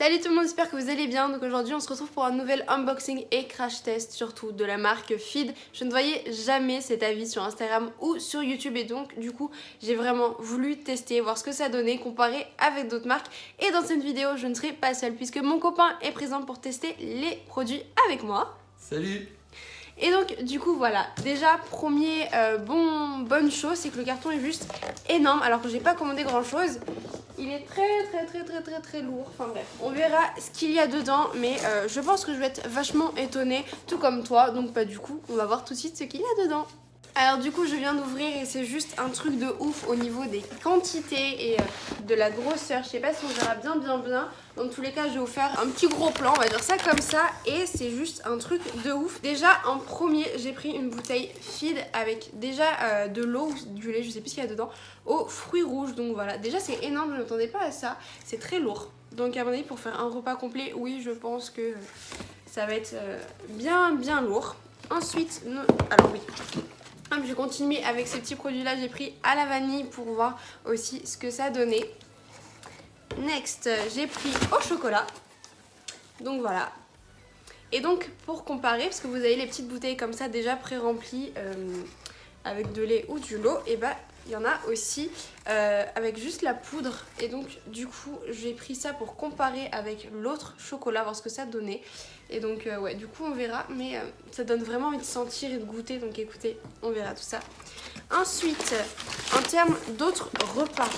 Salut tout le monde, j'espère que vous allez bien. Donc aujourd'hui on se retrouve pour un nouvel unboxing et crash test, surtout de la marque Feed. Je ne voyais jamais cet avis sur Instagram ou sur YouTube et donc du coup j'ai vraiment voulu tester, voir ce que ça donnait, comparer avec d'autres marques. Et dans cette vidéo je ne serai pas seule puisque mon copain est présent pour tester les produits avec moi. Salut! Et donc du coup voilà, déjà bonne chose, c'est que le carton est juste énorme alors que j'ai pas commandé grand chose. Il est très lourd, enfin bref, on verra ce qu'il y a dedans, mais je pense que je vais être vachement étonnée, tout comme toi, donc du coup on va voir tout de suite ce qu'il y a dedans. Alors du coup je viens d'ouvrir et c'est juste un truc de ouf au niveau des quantités et de la grosseur. Je sais pas si on verra bien. Dans tous les cas je vais vous faire un petit gros plan, on va dire ça comme ça. Et c'est juste un truc de ouf. Déjà en premier j'ai pris une bouteille Feed avec déjà de l'eau ou du lait, je sais plus ce qu'il y a dedans, aux fruits rouges. Donc voilà, déjà c'est énorme, je ne m'attendais pas à ça. C'est très lourd. Donc à mon avis pour faire un repas complet, oui je pense que ça va être bien lourd. Ensuite, alors oui, je vais continuer avec ces petits produits là, j'ai pris à la vanille pour voir aussi ce que ça donnait. Next, j'ai pris au chocolat, donc voilà. Et donc pour comparer, parce que vous avez les petites bouteilles comme ça déjà pré-remplies avec de lait ou du lot, et bah il y en a aussi avec juste la poudre. Et donc du coup j'ai pris ça pour comparer avec l'autre chocolat, voir ce que ça donnait. Et donc ouais, du coup on verra, mais ça donne vraiment envie de sentir et de goûter, donc écoutez, on verra tout ça. Ensuite, en termes d'autres repas,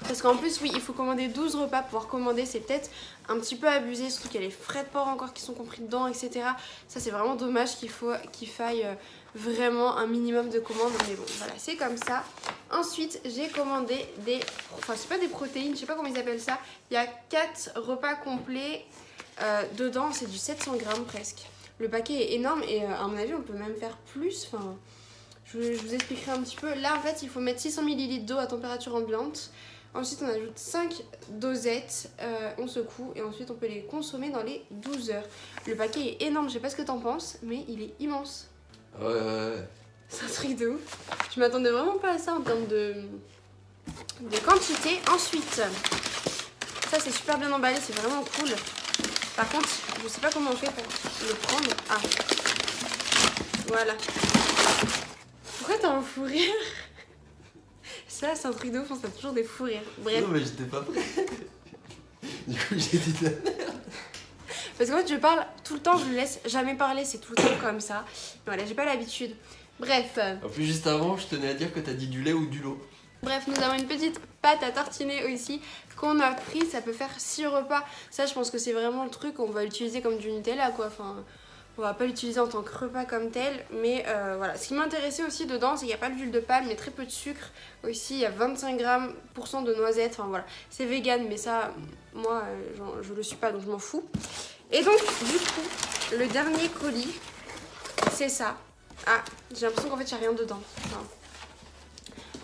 parce qu'en plus oui, il faut commander 12 repas. Pouvoir commander c'est peut-être un petit peu abusé, surtout qu'il y a les frais de port encore qui sont compris dedans, etc. Ça c'est vraiment dommage qu'il faille vraiment un minimum de commandes, mais bon voilà, c'est comme ça. Ensuite j'ai commandé enfin c'est pas des protéines, je sais pas comment ils appellent ça. Il y a 4 repas complets dedans, c'est du 700 grammes presque. Le paquet est énorme et à mon avis on peut même faire plus. Enfin, je vous expliquerai un petit peu. Là en fait il faut mettre 600 ml d'eau à température ambiante. Ensuite on ajoute 5 dosettes, on secoue et ensuite on peut les consommer dans les 12 heures. Le paquet est énorme, je sais pas ce que t'en penses, mais il est immense. Ouais. C'est un truc de ouf. Je m'attendais vraiment pas à ça en termes de quantité. Ensuite, ça c'est super bien emballé, c'est vraiment cool. Par contre, je sais pas comment on fait pour le prendre. Ah, voilà. Pourquoi t'as un fou rire? Ça c'est un truc de ouf, on a toujours des fous rires. Bref. Non mais j'étais pas prêt. Du coup j'ai dit de la merde. Parce qu'en fait je parle tout le temps, je le laisse jamais parler, c'est tout le temps comme ça. Voilà, j'ai pas l'habitude. Bref. En plus juste avant je tenais à dire que t'as dit du lait ou du lot. Bref, nous avons une petite pâte à tartiner aussi qu'on a pris, ça peut faire 6 repas. Ça je pense que c'est vraiment le truc, on va l'utiliser comme du Nutella quoi. Enfin, on va pas l'utiliser en tant que repas comme tel, mais voilà. Ce qui m'intéressait aussi dedans, c'est qu'il n'y a pas d'huile de palme, mais très peu de sucre. Aussi, il y a 25 grammes de noisettes, enfin voilà. C'est vegan, mais ça, moi, je le suis pas, donc je m'en fous. Et donc, du coup, le dernier colis, c'est ça. Ah, j'ai l'impression qu'en fait, il n'y a rien dedans. Enfin,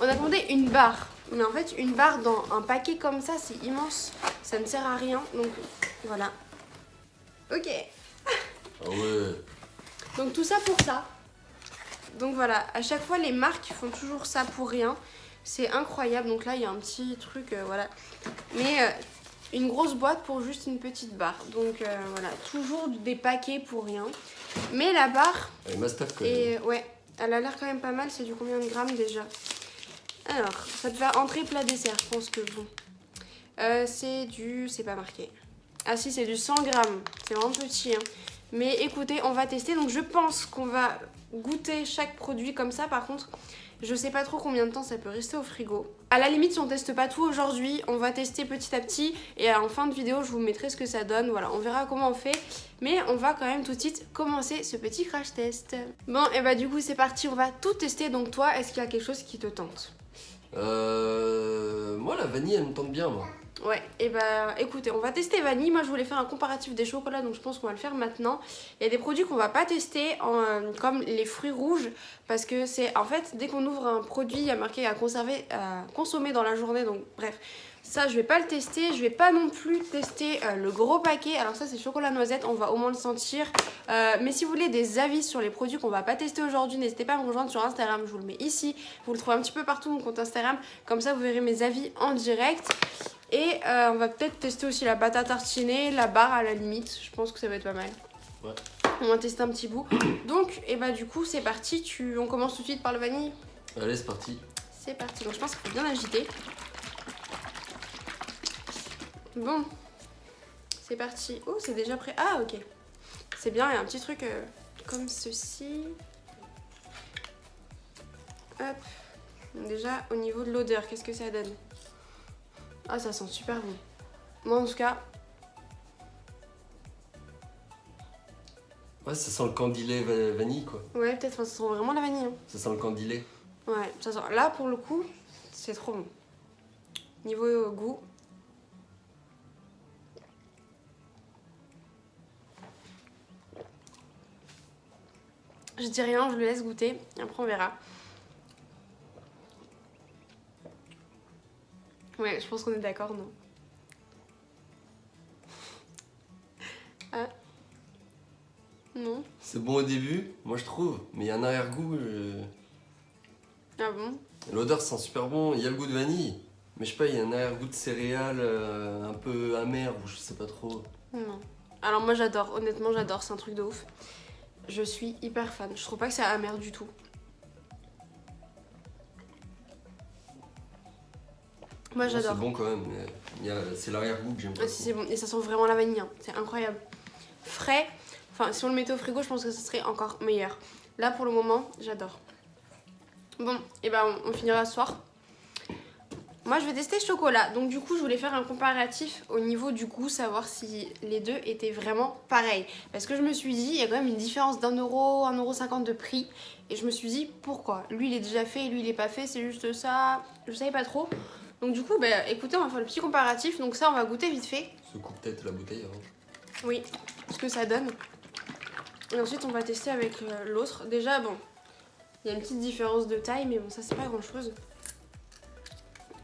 on a commandé une barre, mais en fait, une barre dans un paquet comme ça, c'est immense. Ça ne sert à rien, donc voilà. Ok. Ah ouais. Donc tout ça pour ça. Donc voilà, à chaque fois les marques font toujours ça pour rien. C'est incroyable. Donc là il y a un petit truc, voilà. Mais une grosse boîte pour juste une petite barre. Donc voilà, toujours des paquets pour rien. Mais la barre, Elle est master quand même. et ouais, elle a l'air quand même pas mal. C'est du combien de grammes déjà? Alors, ça devait entrer plat dessert, je pense que bon. C'est pas marqué. Ah si, c'est du 100 grammes. C'est vraiment petit, hein. Mais écoutez, on va tester. Donc je pense qu'on va goûter chaque produit comme ça. Par contre, je sais pas trop combien de temps ça peut rester au frigo. À la limite, si on teste pas tout aujourd'hui, on va tester petit à petit. Et en fin de vidéo, je vous mettrai ce que ça donne. Voilà, on verra comment on fait. Mais on va quand même tout de suite commencer ce petit crash test. Bon, et bah du coup, c'est parti. On va tout tester. Donc toi, est-ce qu'il y a quelque chose qui te tente? Moi la vanille elle me tente bien moi. Ouais, et bah écoutez, on va tester vanille. Moi je voulais faire un comparatif des chocolats, donc je pense qu'on va le faire maintenant. Il y a des produits qu'on va pas tester, comme les fruits rouges, parce que c'est en fait, dès qu'on ouvre un produit, il y a marqué à conserver, à consommer dans la journée, donc bref. Ça, je vais pas le tester. Je vais pas non plus tester le gros paquet. Alors ça, c'est chocolat noisette. On va au moins le sentir. Mais si vous voulez des avis sur les produits qu'on va pas tester aujourd'hui, n'hésitez pas à me rejoindre sur Instagram. Je vous le mets ici. Vous le trouvez un petit peu partout, mon compte Instagram. Comme ça, vous verrez mes avis en direct. Et on va peut-être tester aussi la pâte à tartiner, la barre à la limite. Je pense que ça va être pas mal. Ouais. On va tester un petit bout. Donc, et bah du coup, c'est parti. On commence tout de suite par le vanille. Allez, c'est parti. C'est parti. Donc je pense qu'il faut bien agiter. Bon, c'est parti. Oh, c'est déjà prêt. Ah, ok. C'est bien, il y a un petit truc comme ceci. Hop. Donc déjà, au niveau de l'odeur, qu'est-ce que ça donne? Ah, ça sent super bon. Moi, en tout cas... Ouais, ça sent le candilet vanille, quoi. Ouais, peut-être, ça sent vraiment la vanille. Hein. Ça sent le candilet. Ouais, ça sent... Là, pour le coup, c'est trop bon. Niveau goût... Je dis rien, je le laisse goûter, et après on verra. Ouais, je pense qu'on est d'accord, non? Ah. Non. C'est bon au début, moi je trouve, mais il y a un arrière-goût. Ah bon? L'odeur sent super bon, il y a le goût de vanille, mais je sais pas, il y a un arrière-goût de céréales un peu amer ou je sais pas trop. Non. Alors moi j'adore, honnêtement j'adore, c'est un truc de ouf. Je suis hyper fan, je trouve pas que c'est amer du tout. Moi Bon, j'adore. c'est bon quand même, mais c'est l'arrière-goût que j'aime pas. Ah, si c'est bon, et ça sent vraiment la vanille, hein. C'est incroyable. Frais, enfin si on le mettait au frigo je pense que ce serait encore meilleur. Là pour le moment, j'adore. Bon, et ben on finira ce soir. Moi je vais tester chocolat, donc du coup je voulais faire un comparatif au niveau du goût, savoir si les deux étaient vraiment pareils. Parce que je me suis dit, il y a quand même une différence d'1 euro, 1,50 € de prix. Et je me suis dit, pourquoi? Lui il est déjà fait et lui il est pas fait, c'est juste ça, je savais pas trop. Donc du coup, bah, écoutez, on va faire le petit comparatif, donc ça on va goûter vite fait. Secoue peut-être la bouteille avant. Oui, ce que ça donne. Et ensuite on va tester avec l'autre. Déjà bon, il y a une petite différence de taille, mais bon ça c'est pas grand chose.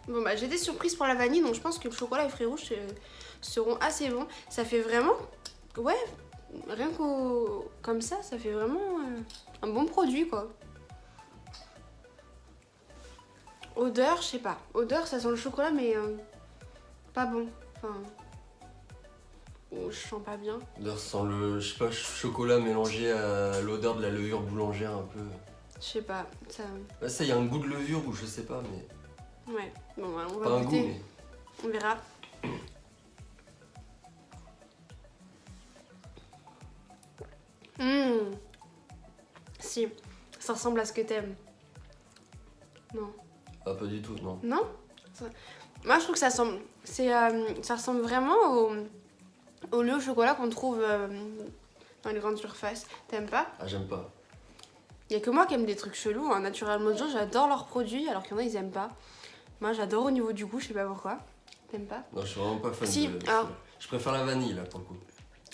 Bon bah j'ai des surprises pour la vanille, donc je pense que le chocolat et fruits rouges seront assez bons. Ça fait vraiment, ouais, rien qu'au comme ça fait vraiment un bon produit quoi. Odeur, je sais pas. Odeur, ça sent le chocolat mais pas bon. Enfin, oh, je sens pas bien. L'odeur sent le, je sais pas, chocolat mélangé à l'odeur de la levure boulangère un peu. Je sais pas, ça... Ouais, ça, il y a un goût de levure ou je sais pas, mais... Ouais, bon voilà, on Pas va un goûter. goût, mais... On verra. Si, ça ressemble à ce que t'aimes. Non. Ah, pas du tout, non. Non ça... Moi je trouve que ça ressemble, ça ressemble vraiment au lait au chocolat qu'on trouve dans les grandes surfaces. T'aimes pas? Ah, j'aime pas. Il y a que moi qui aime des trucs chelous. Hein. Natural Mojo, j'adore leurs produits alors qu'il y en a ils aiment pas. Moi j'adore au niveau du goût, je sais pas pourquoi. T'aimes pas? Non, je suis vraiment pas fan Si, de... alors... Je préfère la vanille, là, pour le coup.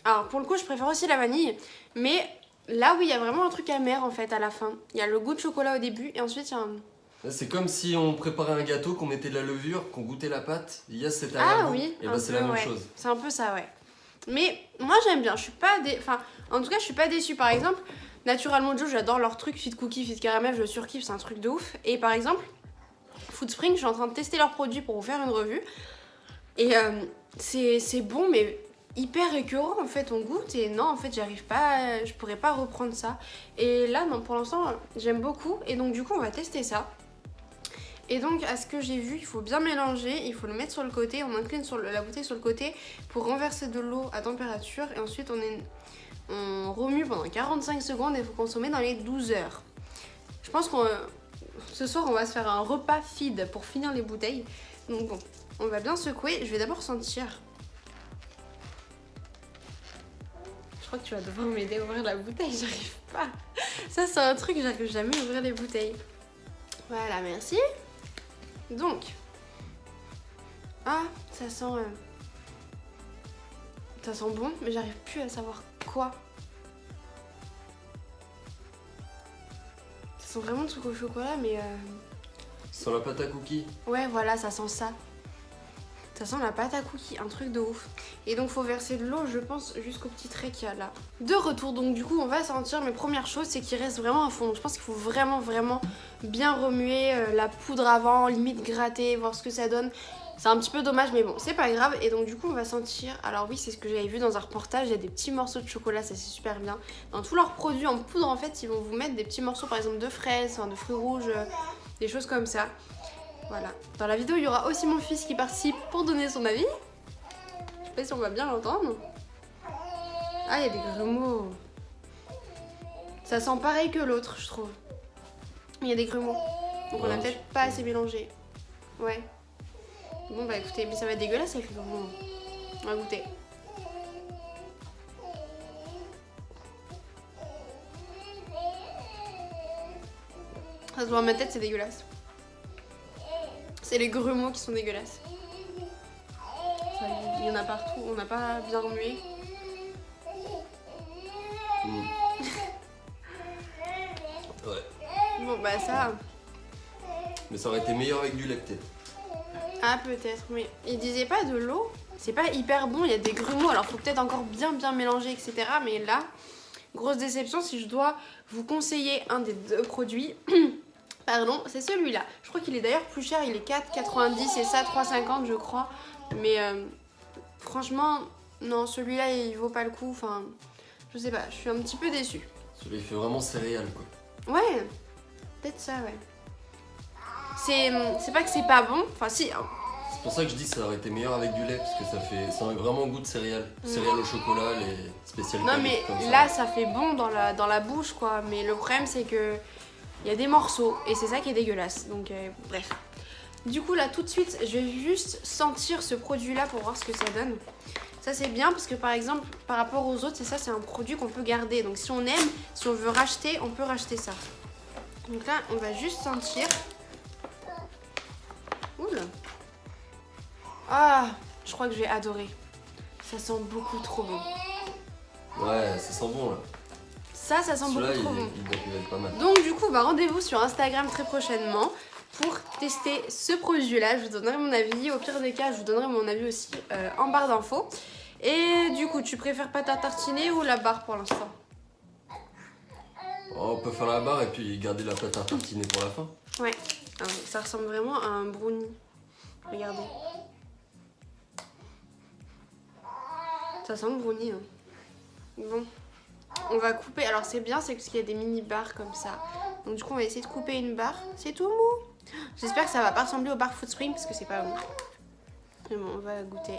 Alors pour le coup je préfère aussi la vanille, mais là oui il y a vraiment un truc amer en fait à la fin. Il y a le goût de chocolat au début et ensuite il y a un... Là, c'est comme si on préparait un gâteau, qu'on mettait de la levure, qu'on goûtait la pâte, il y a cet Ah arrière-goût. oui, Et bah c'est la même ouais. chose. C'est un peu ça, ouais. Mais moi j'aime bien, je suis pas enfin en tout cas je suis pas déçue. Par exemple, Natural Mojo, j'adore leur truc Fit Cookie, Fit Caramel, je surkiffe, c'est un truc de ouf. Et par exemple, Food Spring, je suis en train de tester leurs produits pour vous faire une revue. Et c'est bon mais hyper récurrent en fait, on goûte et non en fait j'arrive pas, je pourrais pas reprendre ça. Et là non, pour l'instant j'aime beaucoup et donc du coup on va tester ça. Et donc à ce que j'ai vu, il faut bien mélanger, il faut le mettre sur le côté, on incline sur la bouteille sur le côté pour renverser de l'eau à température et ensuite on remue pendant 45 secondes et il faut consommer dans les 12 heures. Je pense qu'on ce soir on va se faire un repas feed pour finir les bouteilles. Donc bon, on va bien secouer, je vais d'abord sentir. Je crois que tu vas devoir m'aider à ouvrir la bouteille, j'arrive pas. Ça c'est un truc, j'arrive jamais à ouvrir les bouteilles. Voilà, merci. Donc, ah, ça sent bon, mais j'arrive plus à savoir quoi. Ça sent vraiment le truc au chocolat, mais Ça sent la pâte à cookies. ouais, voilà, ça sent ça. Ça sent la pâte à cookies, un truc de ouf. Et donc faut verser de l'eau, je pense, jusqu'au petit trait qu'il y a là. De retour, donc du coup on va sentir, mais première chose c'est qu'il reste vraiment à fond. Donc je pense qu'il faut vraiment bien remuer la poudre avant, limite gratter, voir ce que ça donne. C'est un petit peu dommage, mais bon, c'est pas grave. Et donc du coup on va sentir, alors oui c'est ce que j'avais vu dans un reportage, il y a des petits morceaux de chocolat, ça c'est super bien. Dans tous leurs produits en poudre en fait, ils vont vous mettre des petits morceaux par exemple de fraises, enfin, de fruits rouges, des choses comme ça. Voilà. Dans la vidéo, il y aura aussi mon fils qui participe pour donner son avis. Je sais pas si on va bien l'entendre. Ah, il y a des grumeaux. Ça sent pareil que l'autre, je trouve. Il y a des grumeaux. Donc on a peut-être pas assez mélangé. Ouais. Bon bah écoutez, mais ça va être dégueulasse avec les grumeaux. On va goûter. Ça se voit à ma tête, c'est dégueulasse. C'est les grumeaux qui sont dégueulasses. Il y en a partout, on n'a pas bien remué. Ouais. Bon bah ça... Mais ça aurait été meilleur avec du lait peut-être. Ah peut-être, mais il disait pas de l'eau. C'est pas hyper bon, il y a des grumeaux, alors faut peut-être encore bien mélanger, etc. Mais là, grosse déception, si je dois vous conseiller un des deux produits... Pardon, c'est celui-là. Je crois qu'il est d'ailleurs plus cher, il est 4,90 et ça 3,50 je crois. Mais franchement, non, celui-là il vaut pas le coup. Enfin, je sais pas, je suis un petit peu déçue. Celui-là il fait vraiment céréales quoi. Ouais, peut-être ça, ouais. C'est pas que c'est pas bon, enfin si. C'est pour ça que je dis que ça aurait été meilleur avec du lait parce que ça a un vraiment goût de céréales. Céréales au chocolat, les spécialités. Non mais comme là ça fait bon dans la bouche quoi. Mais le problème c'est que il y a des morceaux et c'est ça qui est dégueulasse. Donc bref. Du coup là tout de suite je vais juste sentir ce produit là pour voir ce que ça donne. Ça c'est bien parce que par exemple par rapport aux autres c'est un produit qu'on peut garder. Donc si on aime, si on veut racheter, on peut racheter ça. Donc là on va juste sentir. Oula. Ah, je crois que je vais adorer. Ça sent beaucoup trop bon. Ouais, ça sent bon là. Ça sent beaucoup trop bon. Il va être pas mal. Donc du coup, bah, rendez-vous sur Instagram très prochainement pour tester ce produit-là. Je vous donnerai mon avis. Au pire des cas, je vous donnerai mon avis aussi en barre d'infos. Et du coup, tu préfères pâte à tartiner ou la barre pour l'instant? Oh, on peut faire la barre et puis garder la pâte à tartiner pour la fin. Ouais, alors, ça ressemble vraiment à un brownie. Regardez. Ça sent le brownie. Hein. Bon. On va couper, alors c'est bien, c'est parce qu'il y a des mini barres comme ça. Donc du coup on va essayer de couper une barre. C'est tout mou. J'espère que ça va pas ressembler aux barres Food Spring parce que c'est pas bon. Mais bon, on va goûter.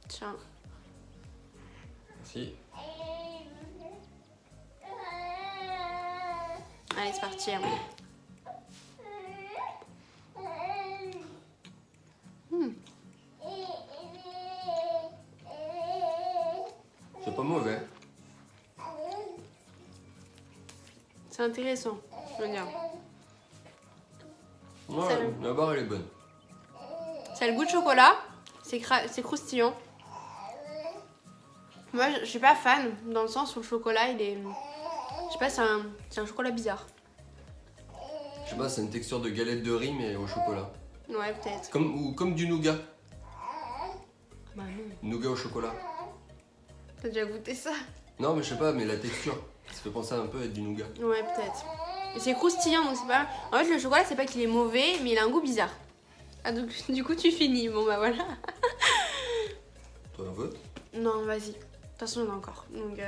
Tiens. Merci. Allez, c'est parti. Hein. C'est pas mauvais. C'est intéressant, je veux dire. Ouais, la barre elle est bonne. Ça a le goût de chocolat, c'est croustillant. Moi je suis pas fan dans le sens où le chocolat il est... Je sais pas, c'est un chocolat bizarre. Je sais pas, c'est une texture de galette de riz mais au chocolat. Ouais, peut-être. Comme du nougat. Bah non. Nougat au chocolat. T'as déjà goûté ça? Non mais je sais pas, mais la texture, ça fait penser un peu à du nougat. Ouais, peut-être. Et c'est croustillant, donc c'est pas... En fait, le chocolat, c'est pas qu'il est mauvais, mais il a un goût bizarre. Ah, donc du coup, tu finis. Bon, bah voilà. Toi, un vote? Non, vas-y. De toute façon, il y en a encore. Donc,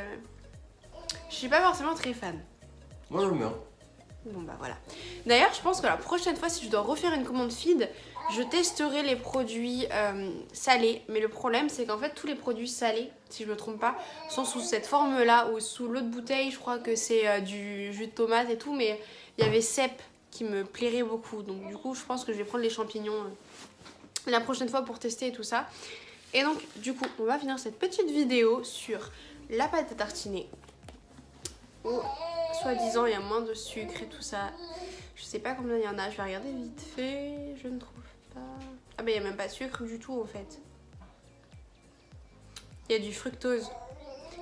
je suis pas forcément très fan. Moi, j'aime bien. Bon, bah voilà. D'ailleurs, je pense que la prochaine fois, si je dois refaire une commande feed, je testerai les produits salés. Mais le problème, c'est qu'en fait, tous les produits salés, si je me trompe pas, sont sous cette forme-là ou sous l'autre bouteille. Je crois que c'est du jus de tomate et tout, mais il y avait cèpe qui me plairait beaucoup. Donc, du coup, je pense que je vais prendre les champignons la prochaine fois pour tester et tout ça. Et donc, du coup, on va finir cette petite vidéo sur la pâte à tartiner. Où, soi-disant, il y a moins de sucre et tout ça. Je sais pas combien il y en a, je vais regarder vite fait. Je ne trouve pas... Ah bah il n'y a même pas de sucre du tout en fait. Il y a du fructose.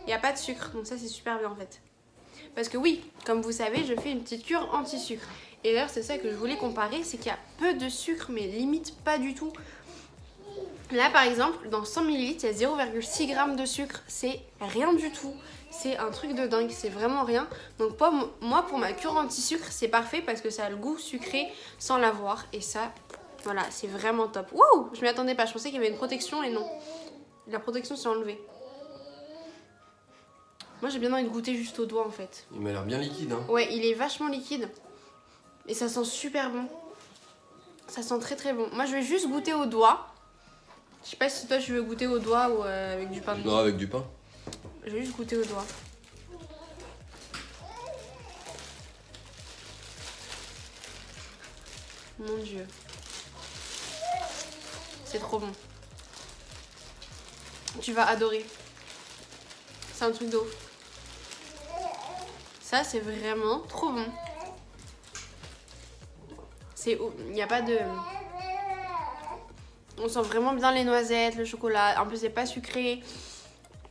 Il n'y a pas de sucre, donc ça c'est super bien en fait. Parce que oui, comme vous savez, je fais une petite cure anti-sucre. Et d'ailleurs c'est ça que je voulais comparer, c'est qu'il y a peu de sucre, mais limite pas du tout. Là par exemple, dans 100 ml, il y a 0,6 g de sucre. C'est rien du tout. C'est un truc de dingue, c'est vraiment rien. Donc moi, pour ma cure anti-sucre, c'est parfait parce que ça a le goût sucré sans l'avoir. Et ça, voilà, c'est vraiment top. Wouh, je m'y attendais pas, je pensais qu'il y avait une protection et non. La protection s'est enlevée. Moi, j'ai bien envie de goûter juste au doigt en fait. Il m'a l'air bien liquide, hein. Ouais, il est vachement liquide. Et ça sent super bon. Ça sent très très bon. Moi, je vais juste goûter au doigt. Je sais pas si toi, tu veux goûter au doigt ou avec du pain de mie. Non, avec du pain. Je vais juste goûter au doigt. Mon Dieu. C'est trop bon. Tu vas adorer. C'est un truc de ouf. Ça, c'est vraiment trop bon. Il n'y a pas de... On sent vraiment bien les noisettes, le chocolat. En plus, c'est pas sucré.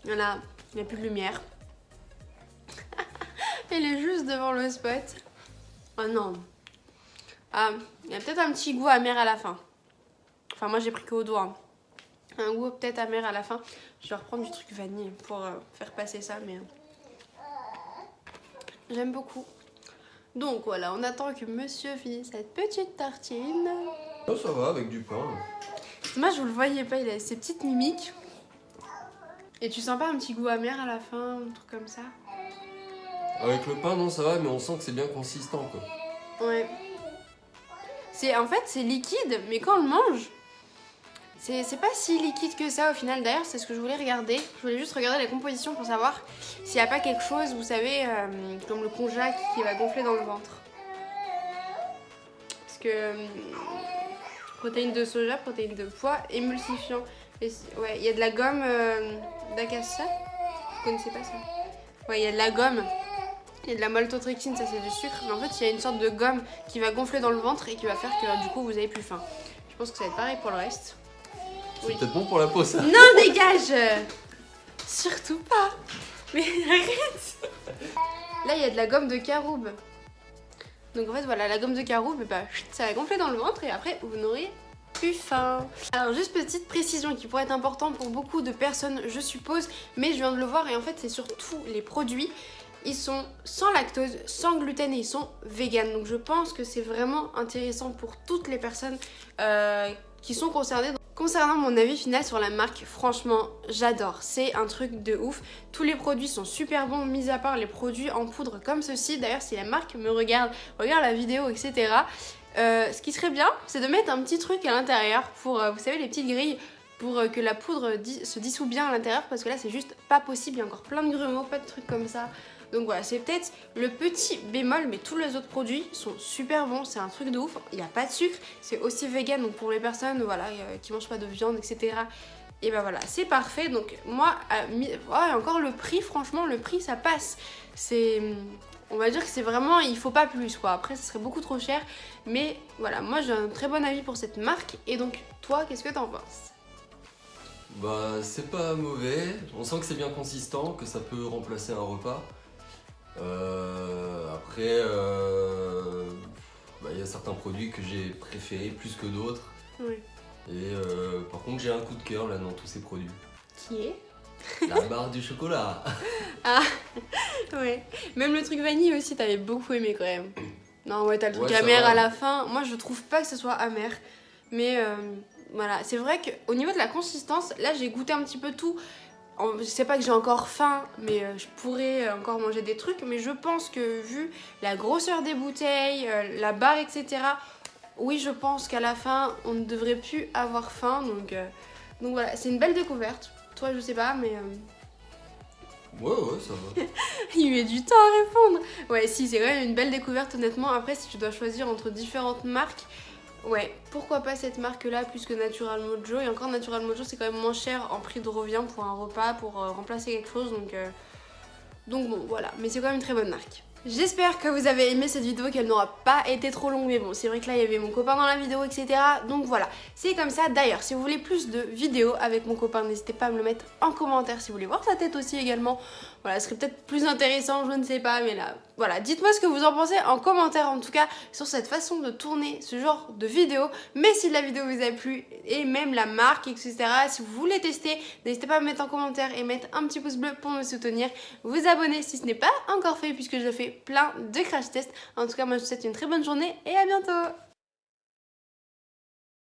Voilà, il n'y a plus de lumière. Elle est juste devant le spot. Oh non. Ah, il y a peut-être un petit goût amer à la fin. Enfin, moi, j'ai pris qu'au doigt. Hein. Un goût peut-être amer à la fin. Je vais reprendre du truc vanille pour faire passer ça, mais... J'aime beaucoup. Donc voilà, on attend que monsieur finisse cette petite tartine. Oh, ça va, avec du pain. Moi, je vous le voyais pas, il a ses petites mimiques. Et tu sens pas un petit goût amer à la fin, un truc comme ça? Avec le pain, non, ça va, mais on sent que c'est bien consistant, quoi. Ouais. En fait, c'est liquide, mais quand on le mange, c'est pas si liquide que ça au final. D'ailleurs, c'est ce que je voulais regarder. Je voulais juste regarder la composition pour savoir s'il n'y a pas quelque chose, vous savez, comme le konjac qui va gonfler dans le ventre. Parce que protéines de soja, protéines de pois, émulsifiant. Ouais, il y a de la gomme d'acacia. Vous connaissez pas ça? Ouais, il y a de la gomme. Il y a de la maltodextrine, ça c'est du sucre. Mais en fait, il y a une sorte de gomme qui va gonfler dans le ventre et qui va faire que du coup, vous avez plus faim. Je pense que ça va être pareil pour le reste. C'est peut-être bon pour la peau, ça. Non, dégage! Surtout pas! Mais arrête! Là, il y a de la gomme de caroube. Donc en fait, voilà, la gomme de caroube, bah, ça va gonfler dans le ventre et après, vous n'aurez plus faim. Alors, juste petite précision qui pourrait être importante pour beaucoup de personnes, je suppose, mais je viens de le voir et en fait, c'est sur tous les produits. Ils sont sans lactose, sans gluten et ils sont vegan. Donc je pense que c'est vraiment intéressant pour toutes les personnes qui sont concernées. Concernant mon avis final sur la marque, franchement, j'adore. C'est un truc de ouf. Tous les produits sont super bons, mis à part les produits en poudre comme ceci. D'ailleurs, si la marque me regarde la vidéo, etc. Ce qui serait bien, c'est de mettre un petit truc à l'intérieur pour, vous savez, les petites grilles pour que la poudre se dissout bien à l'intérieur parce que là, c'est juste pas possible. Il y a encore plein de grumeaux, pas de trucs comme ça. Donc voilà, c'est peut-être le petit bémol, mais tous les autres produits sont super bons, c'est un truc de ouf. Il n'y a pas de sucre, c'est aussi vegan, donc pour les personnes voilà, qui mangent pas de viande, etc. Et ben voilà, c'est parfait. Donc moi, encore le prix, franchement, le prix ça passe. On va dire que c'est vraiment, il faut pas plus quoi. Après, ça serait beaucoup trop cher. Mais voilà, moi j'ai un très bon avis pour cette marque. Et donc, toi, qu'est-ce que t'en penses? Bah, c'est pas mauvais. On sent que c'est bien consistant, que ça peut remplacer un repas. Après, y a certains produits que j'ai préférés plus que d'autres. Oui. Et par contre, j'ai un coup de cœur là dans tous ces produits. Qui est? La barre du chocolat. Ah, ouais. Même le truc vanille aussi, t'avais beaucoup aimé quand même. Non, ouais, t'as le truc amer à la fin. Moi, je trouve pas que ce soit amer. Mais voilà, c'est vrai qu'au niveau de la consistance, là, j'ai goûté un petit peu tout. Je sais pas que j'ai encore faim, mais je pourrais encore manger des trucs. Mais je pense que vu la grosseur des bouteilles, la barre, etc. Oui, je pense qu'à la fin, on ne devrait plus avoir faim. Donc voilà, c'est une belle découverte. Toi, je sais pas, mais... Ouais, ça va. Il met du temps à répondre. Ouais, si, c'est quand même une belle découverte, honnêtement. Après, si tu dois choisir entre différentes marques... Ouais, pourquoi pas cette marque-là plus que Natural Mojo. Et encore, Natural Mojo, c'est quand même moins cher en prix de revient pour un repas, pour remplacer quelque chose. Donc bon, voilà. Mais c'est quand même une très bonne marque. J'espère que vous avez aimé cette vidéo, qu'elle n'aura pas été trop longue. Mais bon, c'est vrai que là, il y avait mon copain dans la vidéo, etc. Donc voilà, c'est comme ça. D'ailleurs, si vous voulez plus de vidéos avec mon copain, n'hésitez pas à me le mettre en commentaire. Si vous voulez voir sa tête aussi également, voilà, ce serait peut-être plus intéressant, je ne sais pas. Mais là, voilà, dites-moi ce que vous en pensez en commentaire en tout cas sur cette façon de tourner ce genre de vidéo. Mais si la vidéo vous a plu et même la marque, etc., si vous voulez tester, n'hésitez pas à me mettre en commentaire et mettre un petit pouce bleu pour me soutenir. Vous abonner si ce n'est pas encore fait puisque je fais plein de crash tests. En tout cas, moi je vous souhaite une très bonne journée et à bientôt.